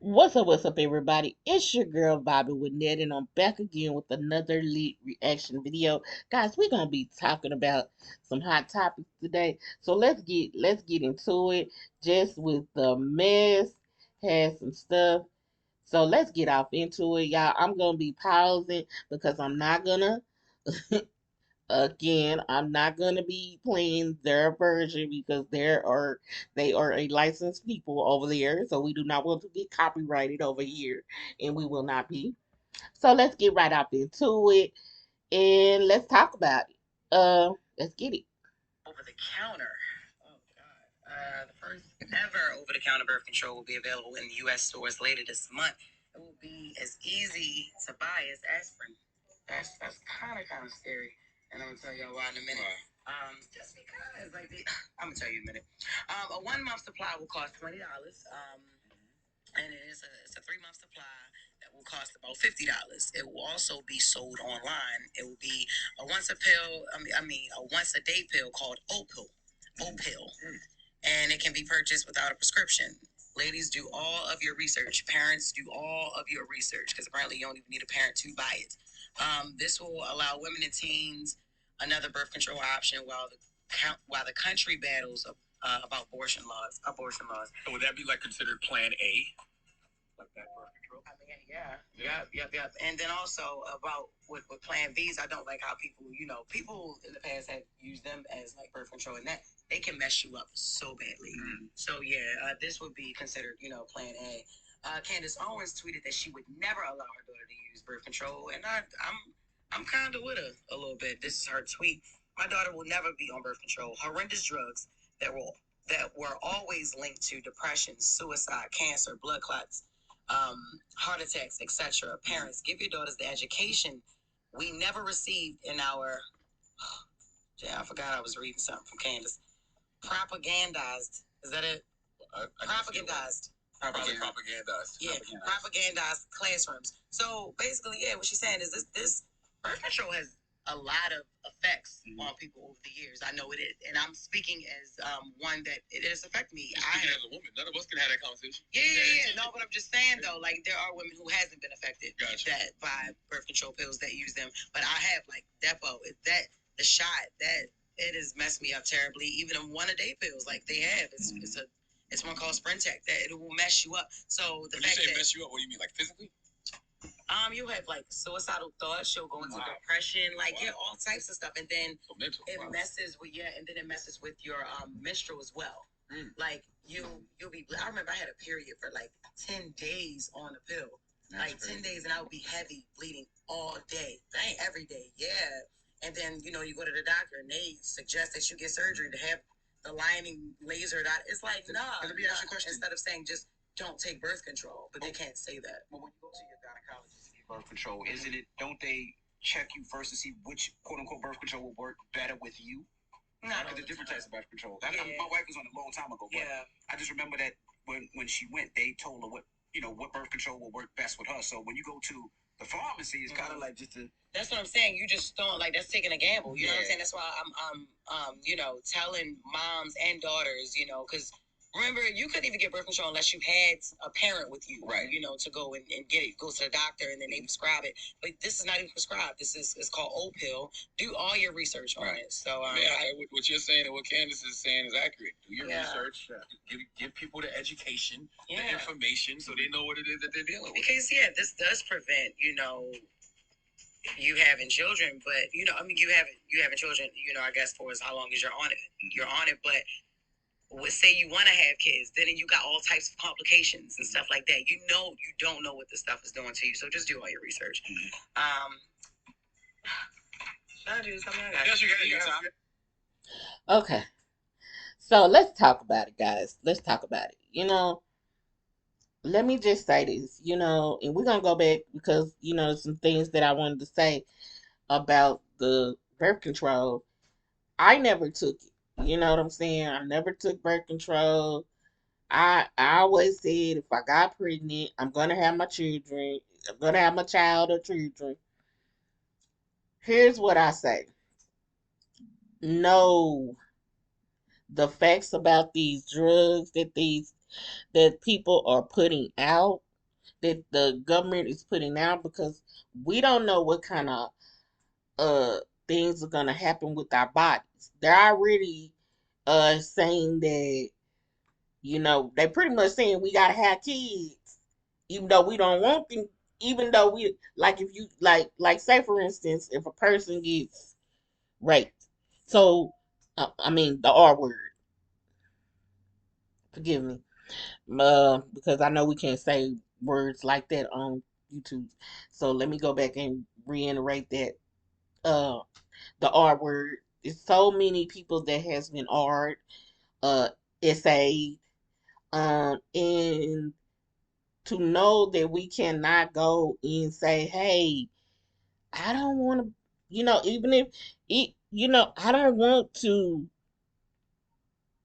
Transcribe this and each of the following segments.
What's up, everybody? It's your girl Bobby with Ned, and I'm back again with another lit reaction video. Guys, we're gonna be talking about some hot topics today. So let's get into it. Just with the mess, has some stuff. So let's get off into it, y'all. I'm gonna be pausing because I'm not gonna Again, I'm not gonna be playing their version because they are a licensed people over there, so we do not want to get copyrighted over here, and we will not be. So let's get right up into it and let's talk about it. Let's get it. Over the counter. Oh God. The first ever over the counter birth control will be available in U.S. stores later this month. It will be as easy to buy as aspirin. That's kind of scary, and I'm gonna tell y'all why in a minute. Just because, I'm gonna tell you in a minute. A 1 month supply will cost $20. And it's a 3 month supply that will cost about $50. It will also be sold online. It will be a once a pill. A once a day pill called Opill, and it can be purchased without a prescription. Ladies, do all of your research. Parents, do all of your research because apparently you don't even need a parent to buy it. This will allow women and teens another birth control option while the country battles about abortion laws. So would that be like considered Plan A, like that birth control? I mean, yep. And then also about with Plan Bs, I don't like how people in the past have used them as like birth control, and that they can mess you up so badly. So yeah, this would be considered, Plan A. Candace Owens tweeted that she would never allow her daughter to use birth control, and I'm kind of with her a little bit. This is her tweet. My daughter will never be on birth control. Horrendous drugs that were always linked to depression, suicide, cancer, blood clots, heart attacks, etc. Parents, give your daughters the education we never received in our. Yeah, I forgot I was reading something from Candace. Propagandized. Is that it? Propagandized. Propagandized. Yeah, propagandized classrooms. So basically, yeah, what she's saying is this birth control has a lot of effects on people over the years. I know it is, and I'm speaking as one that it has affected me. Speaking as a woman, none of us can have that conversation. Yeah. No, but I'm just saying though, like there are women who hasn't been affected Gotcha. by birth control pills that use them, but I have like Depo. That the shot that it has messed me up terribly. Even in one a day pills, like they have, it's one called Sprintec that it will mess you up. So the When you fact say that mess you up, what do you mean, like physically? you have like suicidal thoughts, you'll go into depression, all types of stuff, and then So mental. it messes with and then it messes with your menstrual as well. Like you'll be. I remember I had a period for like 10 days on the pill, like 10 days, and I would be heavy bleeding all day, every day. Yeah, and then you go to the doctor and they suggest that you get surgery to have the lining lasered out. It's like Let me ask you a question. instead of saying just don't take birth control, but they can't say that. But when you go to your gynecologist to get birth control, don't they check you first to see which quote unquote birth control will work better with you? No, because there's different types of birth control. Yeah. My wife was on it a long time ago, but I just remember that when she went, they told her what birth control will work best with her. So when you go to the pharmacy, it's kind of like just a. That's what I'm saying. You just don't like that's taking a gamble. You know what I'm saying? That's why I'm telling moms and daughters, because remember you couldn't even get birth control unless you had a parent with you, Right. To go and get it, go to the doctor and then they prescribe it. But this is not even prescribed. It's called Opill. Do all your research on it. So what you're saying and what Candace is saying is accurate. Do your research. Give people the education, the information, so they know what it is that they're dealing with. Because this does prevent you having children, but you having children, I guess for as how long as you're on it, but say you want to have kids, then you got all types of complications and stuff like that. You don't know what this stuff is doing to you, so just do all your research. Should I do something? Yes, you got it. Okay. So let's talk about it, guys. Let's talk about it. Let me just say this, and we're gonna go back because some things that I wanted to say about the birth control. I never took it. You know what I'm saying? I never took birth control. I always said if I got pregnant, I'm gonna have my children. I'm gonna have my child or children. Here's what I say. No, the facts about these drugs that people are putting out that the government is putting out, because we don't know what kind of uh things are gonna happen with our bodies. They're already saying that, they pretty much saying we gotta have kids, even though we don't want them, even though we, like, if you like say for instance, if a person gets raped. So I mean the R word, forgive me. Because I know we can't say words like that on YouTube. So let me go back and reiterate that uh the R word. There's so many people that has been R'd, uh essayed, and to know that we cannot go and say, hey, I don't want to, even if I don't want to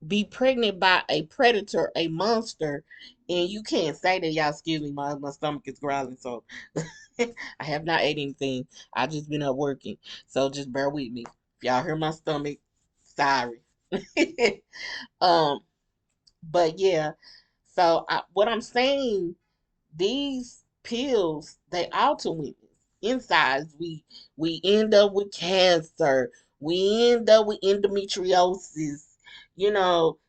be pregnant by a predator, a monster, and you can't say that. Y'all, excuse me, my stomach is growling, so I have not ate anything. I just been up working, so just bear with me. If y'all hear my stomach, sorry. um, but yeah, so what I'm saying, these pills, they alter women's insides. We end up with cancer. We end up with endometriosis.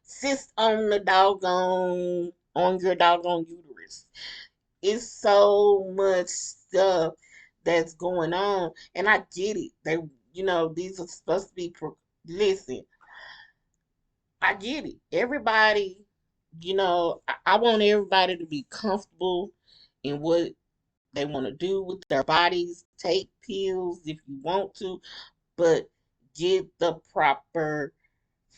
Cysts on the doggone on your doggone uterus. It's so much stuff that's going on, and I get it. These are supposed to be. Listen, I get it. Everybody, I want everybody to be comfortable in what they want to do with their bodies. Take pills if you want to, but get the proper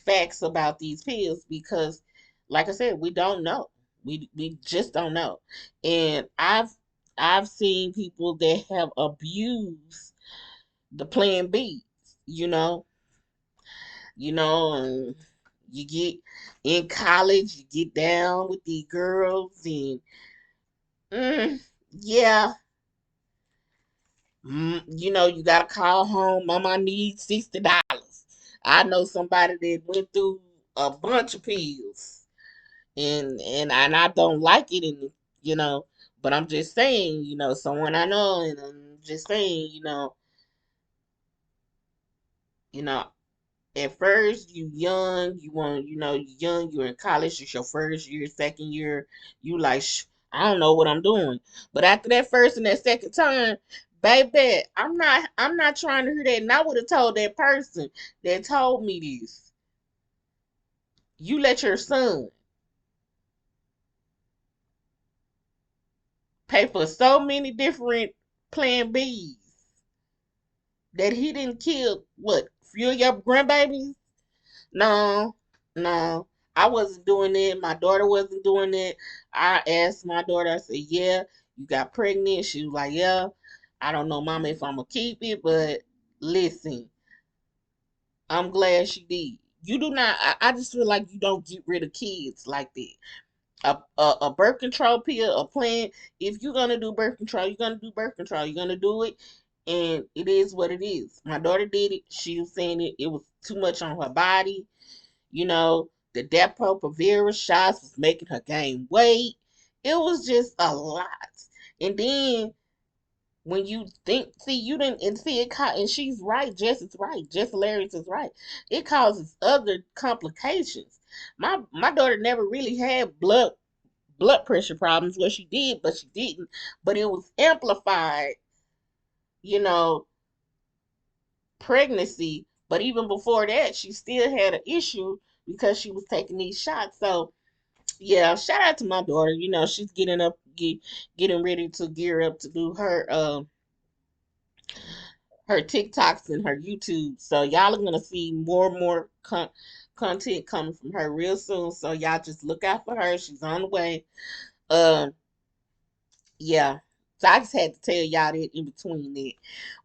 facts about these pills, because, like I said, we don't know. We just don't know. And I've seen people that have abused the Plan B, you know, and you get in college, you get down with these girls, and yeah, you gotta call home. Mama, I need $60. I know somebody that went through a bunch of pills, and I don't like it, and but I'm just saying, someone I know, and I'm just saying, you know, at first you young, you want, you young, you're in college, it's your first year, second year, you like, I don't know what I'm doing. But after that first and that second time, baby, I'm not trying to hear that. And I would have told that person that told me this. You let your son pay for so many different Plan Bs that he didn't kill what? Few of your grandbabies? No, no. I wasn't doing it. My daughter wasn't doing it. I asked my daughter, I said, yeah, you got pregnant. She was like, yeah. I don't know, mama, if I'm gonna keep it, but listen, I'm glad she did. You do not, I just feel like you don't get rid of kids like that. A birth control pill, a plan. If you're gonna do birth control, you're gonna do birth control. You're gonna do it, and it is what it is. My daughter did it. She was saying it was too much on her body. The Depo-Provera shots was making her gain weight. It was just a lot. And then when you think, see, you didn't, and see it, and she's right. Jess is right. Jess Hilarious is right. It causes other complications. My daughter never really had blood pressure problems. Well, she did, but she didn't. But it was amplified, you know, pregnancy. But even before that, she still had an issue because she was taking these shots. So yeah, shout out to my daughter. She's getting ready to gear up to do her TikToks and her YouTube. So y'all are gonna see more and more content coming from her real soon. So y'all just look out for her. She's on the way. Um, yeah. So I just had to tell y'all that in between that.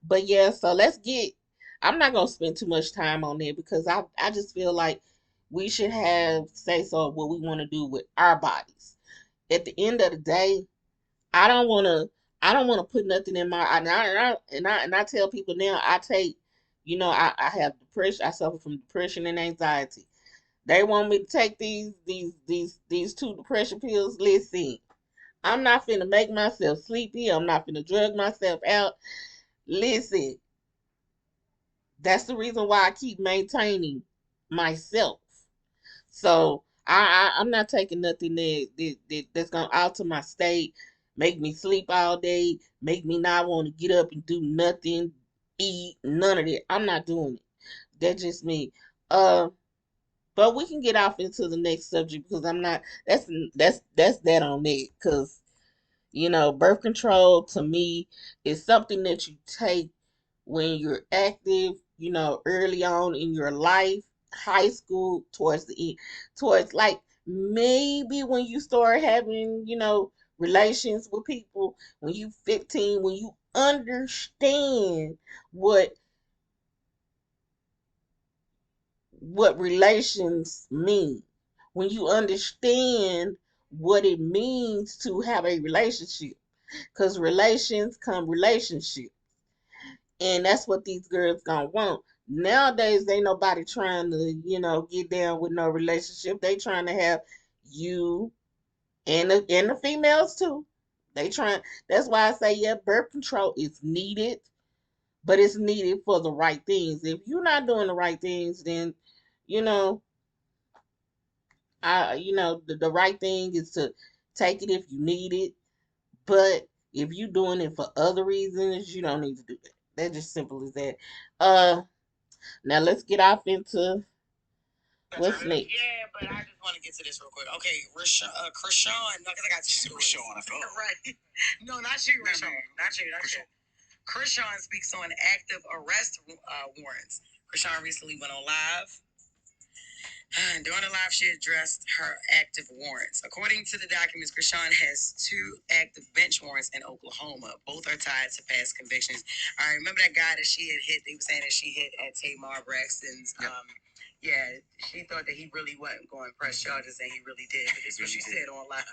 But yeah, so let's get. I'm not gonna spend too much time on that because I just feel like we should have say so what we want to do with our bodies. At the end of the day, I don't want to. I don't want to put nothing in my. And I tell people now. I take. I have depression. I suffer from depression and anxiety. They want me to take these two depression pills. Listen, I'm not finna make myself sleepy. I'm not finna drug myself out. Listen, that's the reason why I keep maintaining myself. So I'm not taking nothing that's gonna alter my state, make me sleep all day, make me not want to get up and do nothing, eat, none of that. I'm not doing it. That's just me. Uh, but we can get off into the next subject because I'm not. That's that on it. Because birth control to me is something that you take when you're active, early on in your life, high school, towards the end, towards like maybe when you start having, relations with people, when you 15, when you understand what relations mean, when you understand what it means to have a relationship, because relations come relationship, and that's what these girls gonna want. Nowadays, ain't nobody trying to, get down with no relationship. They trying to have you and the females too. They trying. That's why I say, yeah, birth control is needed, but it's needed for the right things. If you're not doing the right things, then, you know, the right thing is to take it if you need it. But if you doing it for other reasons, you don't need to do that. That's just simple as that. Now let's get off into what's next. Yeah, but I just want to get to this real quick. Okay, Chrisean, no, because I got two stories. Chrisean, I feel. Right. No, not you, Rashawn. Not you, not you. Chrisean speaks on active arrest warrants. Chrisean recently went on live. During the live, she addressed her active warrants. According to the documents, Chrisean has two active bench warrants in Oklahoma. Both are tied to past convictions. I remember that guy that she had hit. They were saying that she hit at Tamar Braxton's. Yep. Yeah, she thought that he really wasn't going to press charges, and he really did. But this is what she said on live.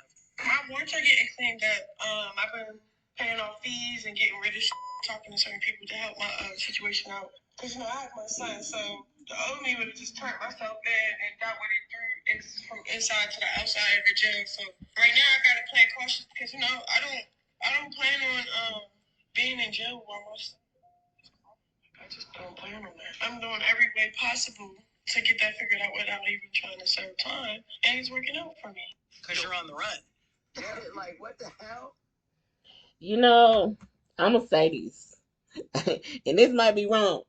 My warrants are getting cleaned up. I've been paying off fees and getting rid of talking to certain people to help my situation out. Because, I have my son, so the old me would have just turned myself in and got what it threw is from inside to the outside of the jail. So right now I gotta play cautious because I don't plan on being in jail while my son. I just don't plan on that. I'm doing every way possible to get that figured out without even trying to serve time, and it's working out for me. Because you're on the run. Yeah, like what the hell? I'm gonna say this, and this might be wrong,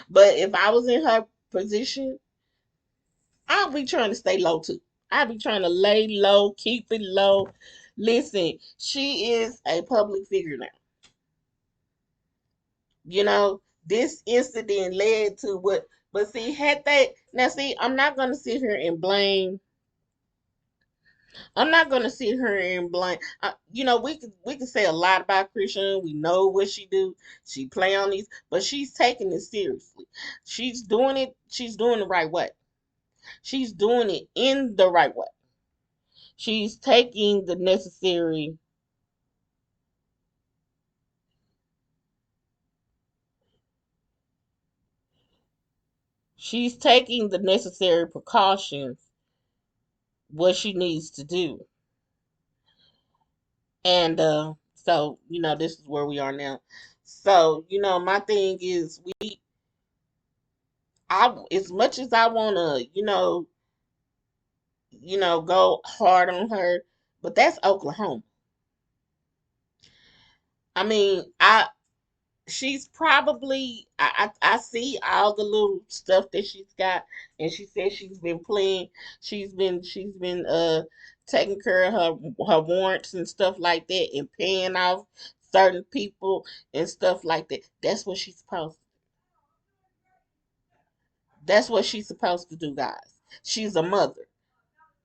but if I was in her position, I'll be trying to stay low too. I'll be trying to lay low, keep it low. Listen, she is a public figure now. This incident led to what, but see, had they, now see, I'm not gonna sit here and blame. We could say a lot about Chrisean. We know what she do. She play on these, but she's taking it seriously. She's doing it. She's doing the right way. She's doing it in the right way. She's taking the necessary. She's taking the necessary precautions. What she needs to do, and so this is where we are now. So my thing is, as much as I wanna, go hard on her, but that's Oklahoma. I mean, she's probably, I see all the little stuff that she's got, and she says she's been playing, she's been taking care of her warrants and stuff like that, and paying off certain people and stuff like that. That's what she's supposed to do, guys. She's a mother.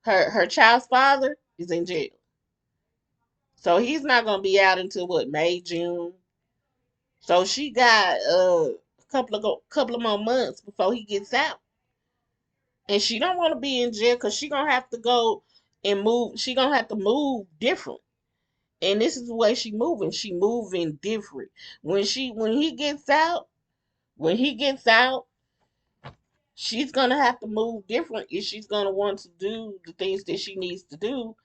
Her child's father is in jail. So he's not gonna be out until what, May, June. So she got a couple of more months before he gets out. And she don't want to be in jail because she gonna have to go and move. She gonna have to move different. And this is the way she moving. She moving different. When he gets out, when he gets out, she's gonna have to move different if she's gonna want to do the things that she needs to do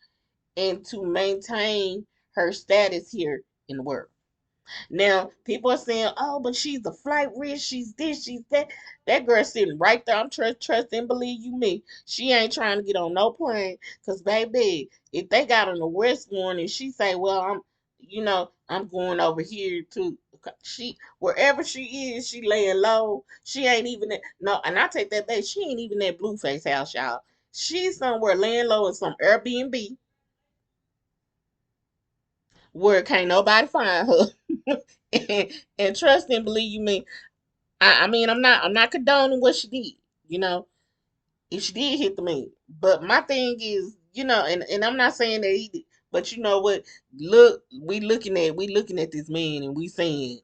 and to maintain her status here in the world. Now, people are saying, "Oh, but she's a flight risk. She's this. She's that." That girl sitting right there. I'm trust and believe you me. She ain't trying to get on no plane. Cause baby, if they got an arrest warrant and she say, "Well, I'm going over here to," she wherever she is, she laying low. She ain't even at, no. And I take that back. She ain't even at Blueface house, y'all. She's somewhere laying low in some Airbnb where can't nobody find her. and trust and believe you me. I mean, I'm not condoning what she did. You know, if she did hit the man, but my thing is, and I'm not saying that he did, but you know what? Look, we looking at this man and we saying,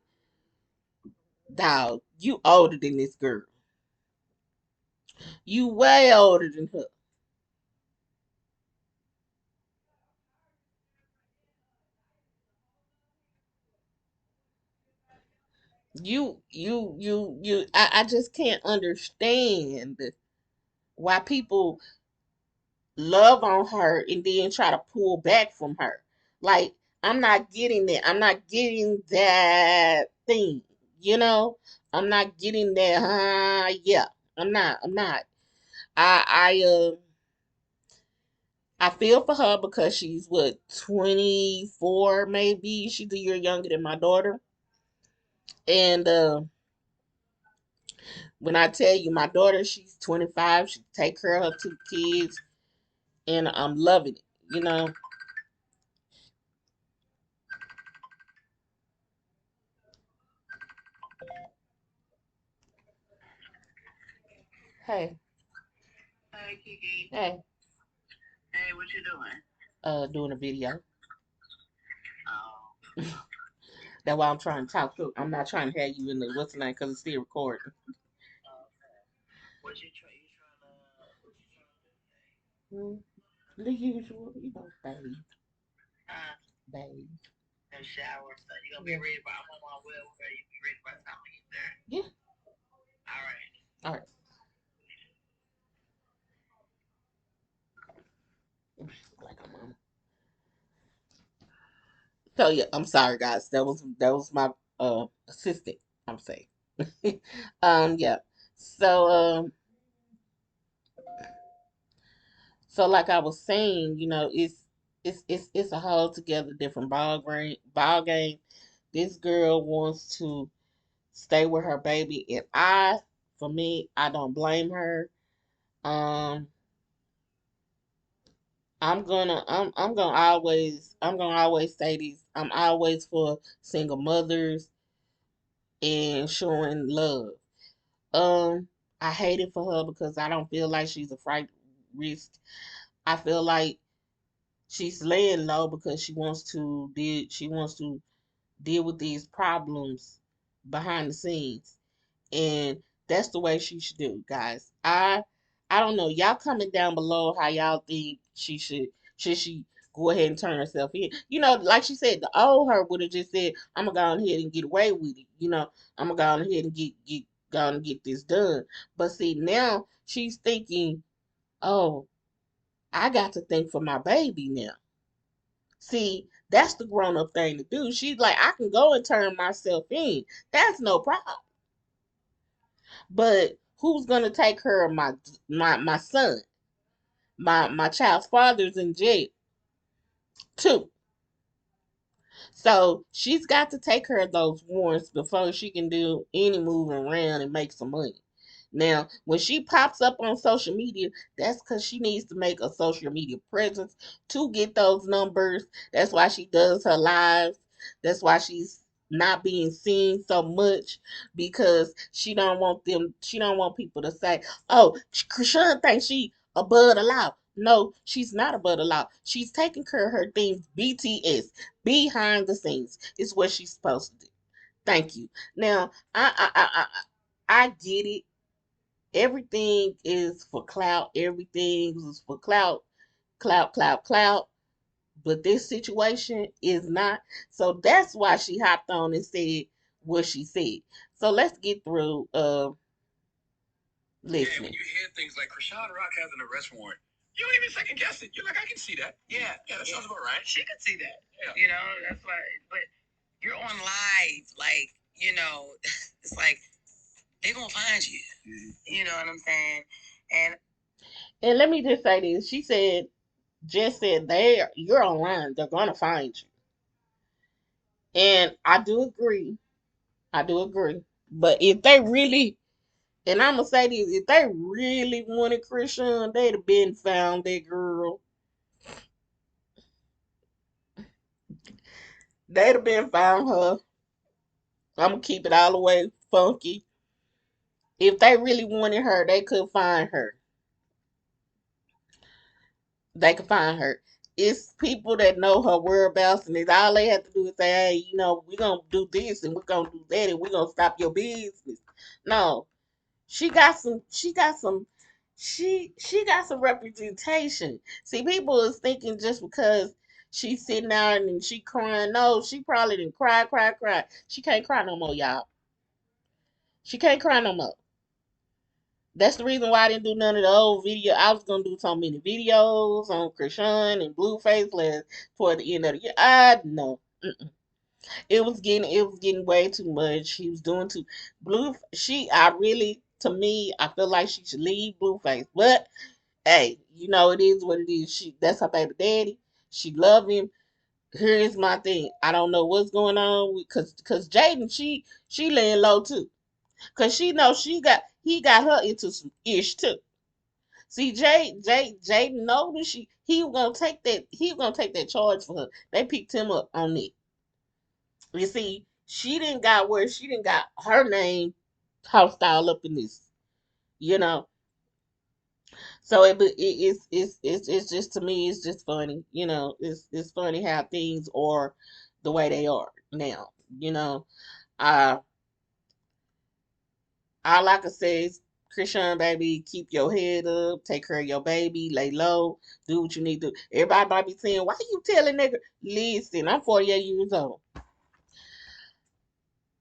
dog, you older than this girl. You way older than her. I just can't understand why people love on her and then try to pull back from her. Like, I'm not getting that. I'm not getting that thing. You know? I'm not getting that. Yeah. I'm not. I'm not. I feel for her because she's what, 24 maybe. She's a year younger than my daughter. And when I tell you my daughter, she's 25, she take care of her two kids and I'm loving it, you know. Hey, Hey, Kiki. hey, Hey, what you doing? doing a video. Oh, That's why I'm trying to talk to. I'm not trying to have you in the what's the name because it's still recording. okay. What you trying to do today? Mm, the usual, baby, Uh, baby. no shower, so you gonna be Yeah, ready by I'm on my way over there. You be ready by the time we get there. yeah. All right. All right. Like a mama. So yeah, I'm sorry guys. That was my assistant. I'm saying. Yeah. So so like I was saying, it's a whole together different ball game. This girl wants to stay with her baby, and for me, I don't blame her. Um, I'm gonna always say this. I'm always for single mothers and showing love. Um, I hate it for her because I don't feel like she's a fright risk. I feel like she's laying low because she wants to deal with these problems behind the scenes. And that's the way she should do, guys. I don't know. Y'all comment down below how y'all think she go ahead and turn herself in. Like she said, the old her would have just said, "I'm gonna go on ahead and get away with it." I'm gonna go on ahead and get go on and get this done. But see, now she's thinking, "Oh, I got to think for my baby now." See, that's the grown up thing to do. She's like, I can go and turn myself in. That's no problem. But who's gonna take care of my son? My child's father's in jail too. So she's got to take care of those warrants before she can do any moving around and make some money. Now, when she pops up on social media, that's because she needs to make a social media presence to get those numbers. That's why she does her lives. That's why she's not being seen so much because she don't want people to say, "Oh, Chrisean thinks she above the law." No, she's not above the law. She's taking care of her things. BTS, behind the scenes, is what she's supposed to do. Thank you. Now, I get it. Everything is for clout. Everything is for clout, clout, clout, clout. But this situation is not. So that's why she hopped on and said what she said. So let's get through Yeah, when listening. you hear things like Krishan Rock has an arrest warrant, You don't even second guess it. You're like, I can see that. Yeah, that sounds about right. She could see that. Yeah. You know, that's why. But you're on live, like, you know, it's like they're gonna find you. You know what I'm saying? And let me just say this. She said, just said, you're online. They're gonna find you. And I do agree. I do agree. But if they really, and I'm gonna say this, if they really wanted Chrisean, they'd have been found that girl. They'd have been found her. I'm gonna keep it all the way funky. If they really wanted her, they could find her. They could find her. It's people that know her whereabouts, and it's all they have to do is say, "Hey, you know, we're gonna do this and we're gonna do that, and we're gonna stop your business." No, she got some. She got some. She got some representation. See, people is thinking just because she's sitting there and she crying. No, she probably didn't cry, cry, cry. She can't cry no more, y'all. She can't cry no more. That's the reason why I didn't do none of the old video. I was gonna do so many videos on Chrisean and Blueface last toward the end of the year. I no. It was getting way too much. He was doing too blue. I really, to me, I feel like she should leave Blueface. But hey, you know it is what it is. That's her baby daddy. She love him. Here is my thing. I don't know what's going on with cause Jaden, she laying low too. Cause she knows he got her into some ish too. See, Jaden know that he was gonna take that charge for her. They picked him up on it. You see, she didn't got her name hostile up in this, you know. So it's just to me it's just funny, you know. It's funny how things are the way they are now, you know. Uh, all I can say is, Chrisean, baby, keep your head up, take care of your baby, lay low, do what you need to do. Everybody might be saying, why you telling nigga? Listen, I'm 48 years old.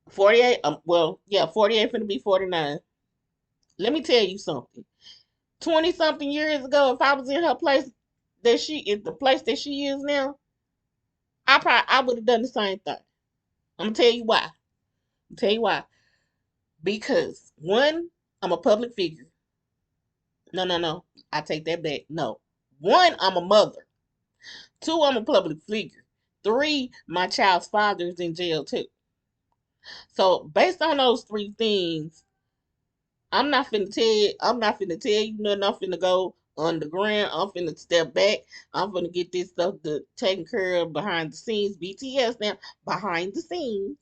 48, well, yeah, 48 finna be 49. Let me tell you something. 20 something years ago, if I was in her place the place that she is now, I would have done the same thing. I'm gonna tell you why. Tell you why. Because one, I'm a public figure. No, no, no. I take that back. No. One, I'm a mother. Two, I'm a public figure. Three, my child's father is in jail too. So based on those three things, I'm not finna tell you nothing. I'm finna go underground. I'm finna step back. I'm finna get this stuff taken care of behind the scenes. BTS now behind the scenes.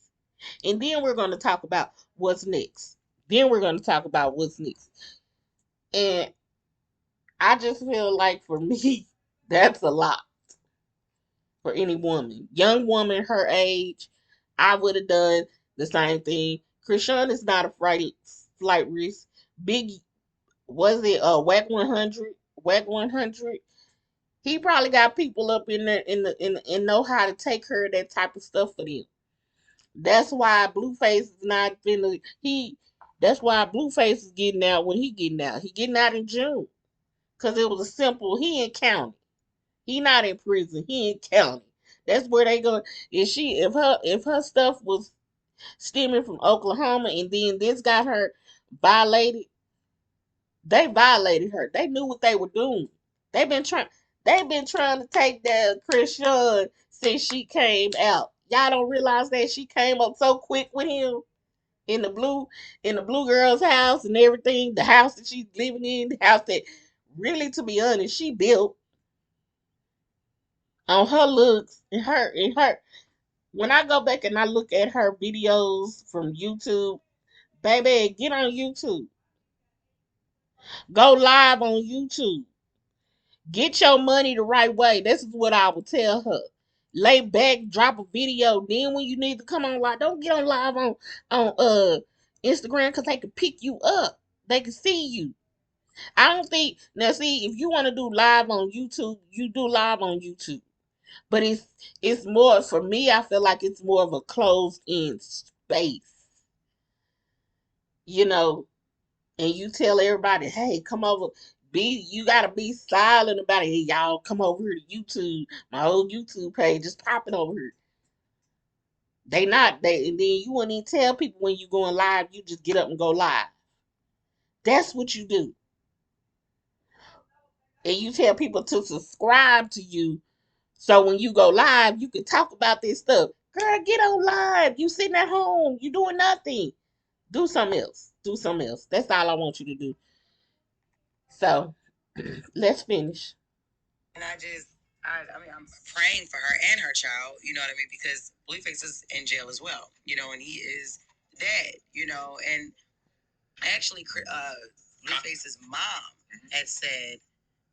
And then we're gonna talk about what's next. Then we're gonna talk about what's next. And I just feel like for me, that's a lot for any woman. Young woman her age, I would have done the same thing. Chrisean is not a flight risk. Big was it Whack 100? Whack 100? He probably got people up in there and know how to take care of that type of stuff for them. That's why Blueface is not finna he that's why Blueface is getting out when he getting out. He getting out in June. Cause it was a simple he in county. He not in prison. He in county. That's where they go. If her stuff was stemming from Oklahoma and then this got her violated, they violated her. They knew what they were doing. They've been trying. They've been trying to take that Chrisean since she came out. Y'all don't realize that she came up so quick with him in the blue girl's house and everything. The house that she's living in, the house that really, to be honest, she built on her looks and her. When I go back and I look at her videos from YouTube, baby, get on YouTube. Go live on YouTube. Get your money the right way. This is what I would tell her. Lay back, drop a video. Then when you need to come on live, don't get on live on Instagram because they can pick you up. They can see you. I don't think now. See, if you want to do live on YouTube, you do live on YouTube. But it's more for me. I feel like it's more of a closed in space, you know. And you tell everybody, hey, come over. You gotta be silent about it. Hey, y'all come over here to YouTube. My old YouTube page is popping over here. And then you wouldn't even tell people when you going live, you just get up and go live. That's what you do. And you tell people to subscribe to you so when you go live, you can talk about this stuff. Girl, get on live. You sitting at home. You doing nothing. Do something else. Do something else. That's all I want you to do. So let's finish. And I mean, I'm praying for her and her child, you know what I mean? Because Blueface is in jail as well, you know, and he is dead, you know. And actually, Blueface's mom had said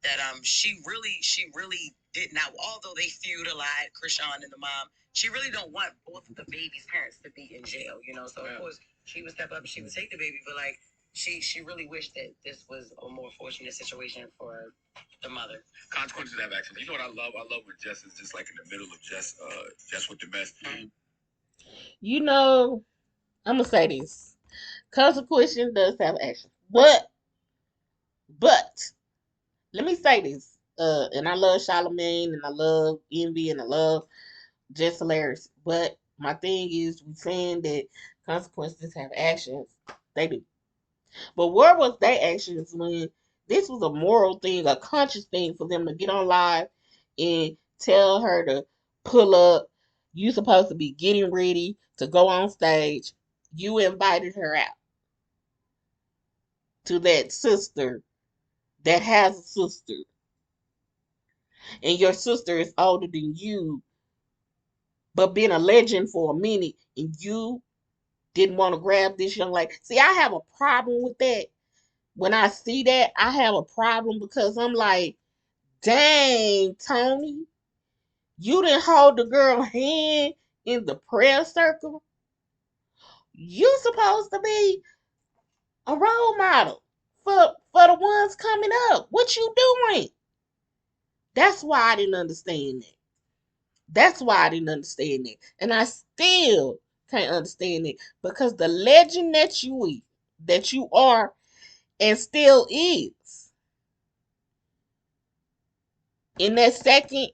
that she really did not, although they feud a lot, Chrisean and the mom, she really don't want both of the baby's parents to be in jail, you know. So of course she would step up and she would take the baby, but like she really wished that this was a more fortunate situation for the mother. Consequences have actions. You know what I love? I love when Jess is just like in the middle of Jess with the mess. You know, I'm gonna say this. Consequence does have action. But let me say this. And I love Charlamagne and I love Envy and I love Just Hilarious. But my thing is we saying that consequences have actions. They do. But where was their actions when this was a moral thing, a conscious thing for them to get on live and tell her to pull up? You supposed to be getting ready to go on stage. You invited her out to that sister that has a sister. And your sister is older than you, but been a legend for a minute, and you didn't want to grab this young lady. See, I have a problem with that. When I see that, I have a problem because I'm like, dang, Tony, you didn't hold the girl hand in the prayer circle. You supposed to be a role model for the ones coming up. What you doing? That's why I didn't understand that. That's why I didn't understand it. And I still can't understand it because the legend that you are and still is, in that second,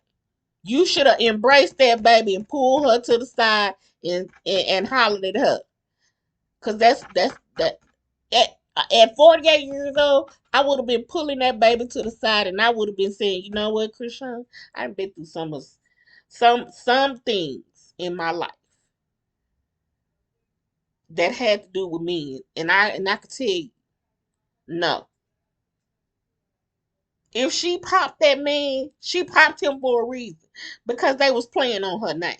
you should have embraced that baby and pulled her to the side and hollered at her. Cause that's that at 48 years old, I would have been pulling that baby to the side and I would have been saying, you know what, Chrisean, I've been through some things in my life that had to do with men, and I could tell you, no. If she popped that man, she popped him for a reason because they was playing on her name.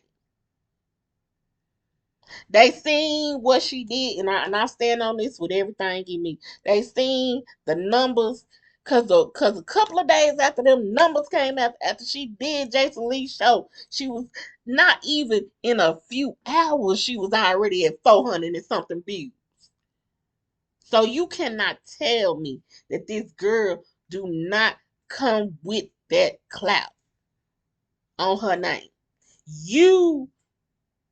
They seen what she did, and I stand on this with everything in me. They seen the numbers, cause a couple of days after them numbers came out, after she did Jason Lee's show, she was not even in a few hours. She was already at 400 and something views. So you cannot tell me that this girl do not come with that clout on her name. You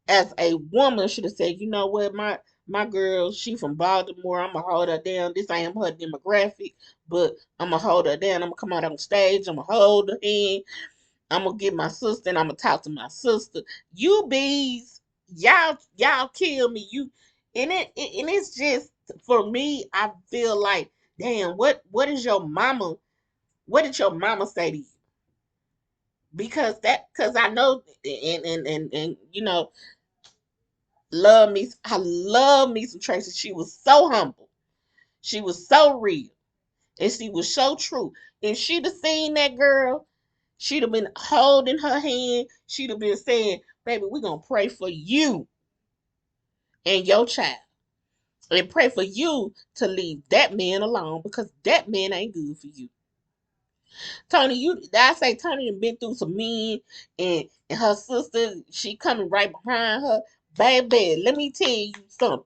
as a woman should have said, you know what, my girl, she from Baltimore. I'ma hold her down. This ain't her demographic, but I'ma hold her down. I'ma come out on stage. I'ma hold her hand. I'ma get my sister and I'ma talk to my sister. You bees, y'all kill me. And it's just for me. I feel like, damn, what is your mama? What did your mama say to you? Because I know and you know, love me. I love me some Tracy. She was so humble. She was so real. And she was so true. If she'd have seen that girl, she'd have been holding her hand. She'd have been saying, baby, we're going to pray for you and your child. And pray for you to leave that man alone because that man ain't good for you. Tony, I say Tony has been through some men and her sister, she coming right behind her. Baby, let me tell you something.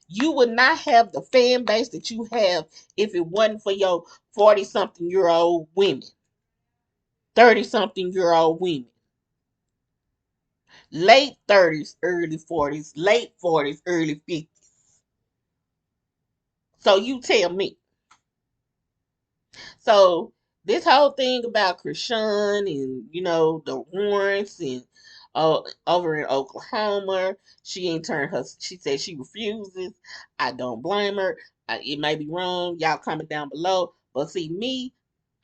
You would not have the fan base that you have if it wasn't for your 40 something year old women, 30 something year old women, late 30s, early 40s, late 40s, early 50s. So you tell me, So this whole thing about Chrisean and the Warrants and over in Oklahoma, she ain't turned her. She said she refuses. I don't blame her. It may be wrong. Y'all comment down below. But see me,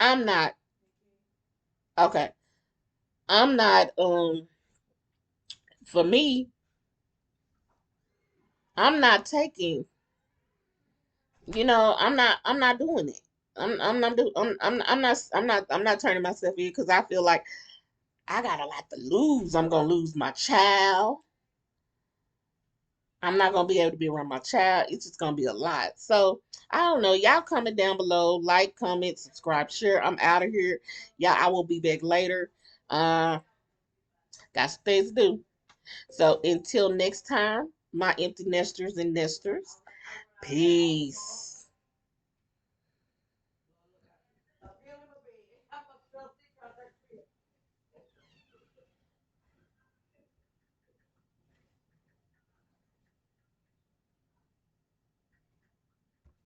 I'm not okay. I'm not. For me, I'm not taking. I'm not doing it. I'm not do. I'm not turning myself in because I feel like I got a lot to lose. I'm gonna lose my child. I'm not gonna be able to be around my child. It's just gonna be a lot. So I don't know. Y'all comment down below, like, comment, subscribe, share. I'm out of here. Yeah, I will be back later. Uh, got some things to do. So until next time, my empty nesters and nesters. Peace.